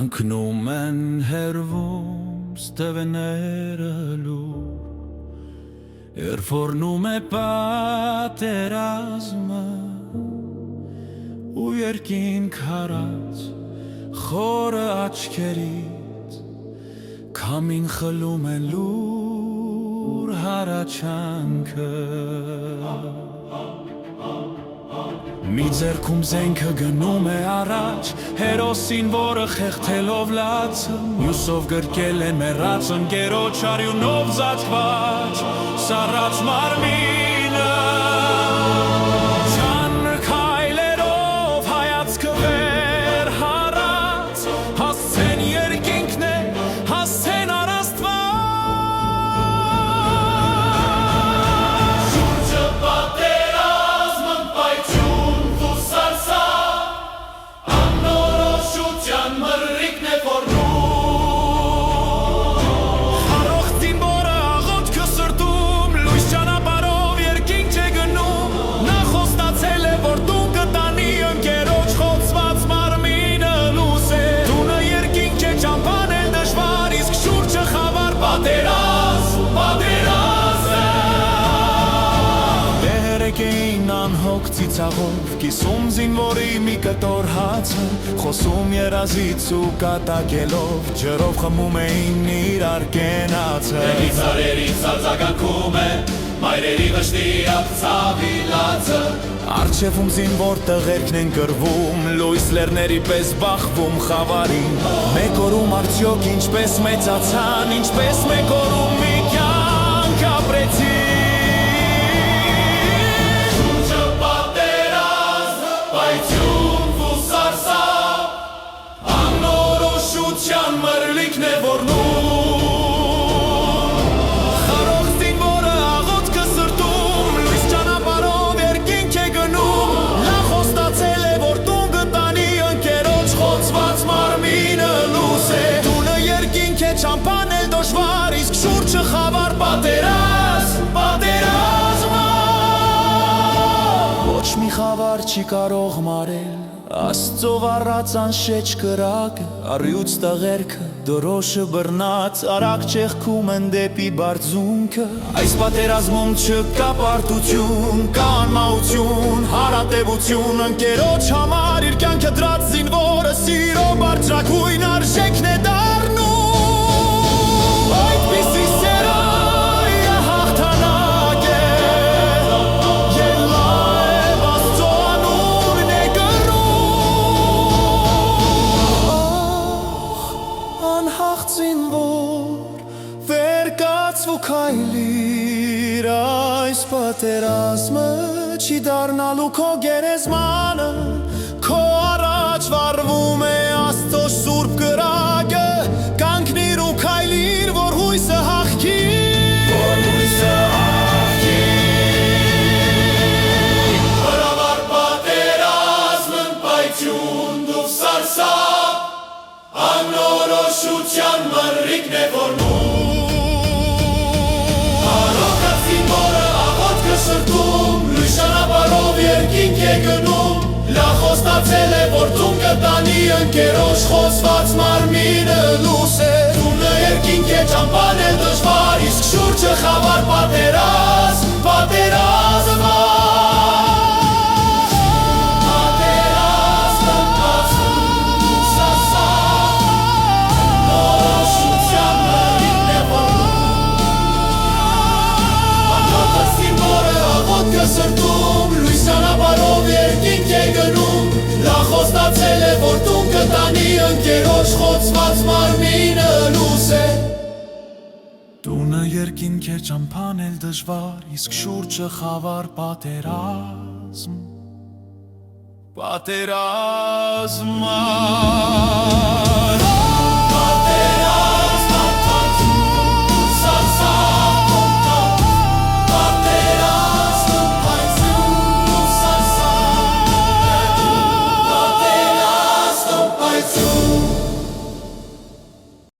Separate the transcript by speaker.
Speaker 1: Ընկնում են հերվում ստվները լուր, երբ որնում է պատերազմը ու երկինք հարած խորը աչքերից քամին խլում է լուր հառաչանքը Մի ձեռքում զենքը գնում է առաջ հերոսին, որը խեղդելով լացը մյուսով գրկել է մեռած ընկերոջ արյունով ծածկված սառած մարմինը Չանր քայլերով հայացքը վեր հարած հասցեն երկինքն է, հասցեն առաստված Շուրջը պատերազմ ընկայություն մռիկն է որնում Խարող ծիմբորը աղոթքը սրտում լույս ճանապարհով երկինք չէ գնում Նա խոստացել է, որ տուն կտանի ընկերոջ խոցված մարմինը լույս է Տունը երկինք չէ ճամփանել դժվար, իսկ շուրջը խավար պատերազմ Երեկեին անհոգ ծիծաղով կիսում զինվորի մի կտոր հացը Խոսում երազից ու կատակելով ջրով խմում էին իրար կենացը Տեղից արերից արձագանքում է մայրերի վշտի ափցավի լացը Արջևում զինվոր տղերքն են կռվում լույս լեռների պես բախվում խավարին Մեկ օրում արդյոք ինչպես մեծացան, ինչպես մեկ օրում մի կյանք ապրեցին Անորոշության մռլիկն է որնում Խարող զինվորը աղոթքը սրտում լույս ճանապարհով երկինք է գնում Նա խոստացել է, որ տուն կտանի ընկերոջ խոցված մարմինը լույս է Տունը երկինք է ճամփանել դժվար, իսկ շուրջը խավար պատերազմ Ոչ մի խավար չի կարող մարել Աստծով առած անշեջ կրակը, առյուծ տղերքը, դորոշը բռնած Արագ ճեղքում են դեպի բարձունքը Այս պատերազմում չկա պարտություն, կա անմահություն, հարատևություն Ընկերոջ համար իր կյանքը դրած զինվորը սիրո բարձրագույն արժեքն է դառնում Այդպիսի սերը հաղթանակ է Զինվոր վեր կացվու քայլիր այս պատերազմը չի դառնալու քո գերեզմանը քո առաջ վառվում է Աստծո սուրբ կրակը կանգնիր ու քայլիր որ հույսը հաղթի Հրավառ պատերազմ ընկայություն դու սարսափ Անորոշության մռիկն է որնում Առողջ զինվորը աղոթքը սրտում լույս ճանապարհով երկինք է գնում Նա խոստացել է, որ տուն կտանի ընկերոջ խոցված մարմինը լույս է Տունը երկինք է ճամփանել դժվար, իսկ շուրջը խավար պատերազմ Սրտում լույս ճանապարհով երկինք է գնում Նա խոստացել է, որ տուն կտանի ընկերոջ խոցված մարմինը լույս է Տունը երկինք է ճամփանել դժվար, իսկ շուրջը խավար պատերազմ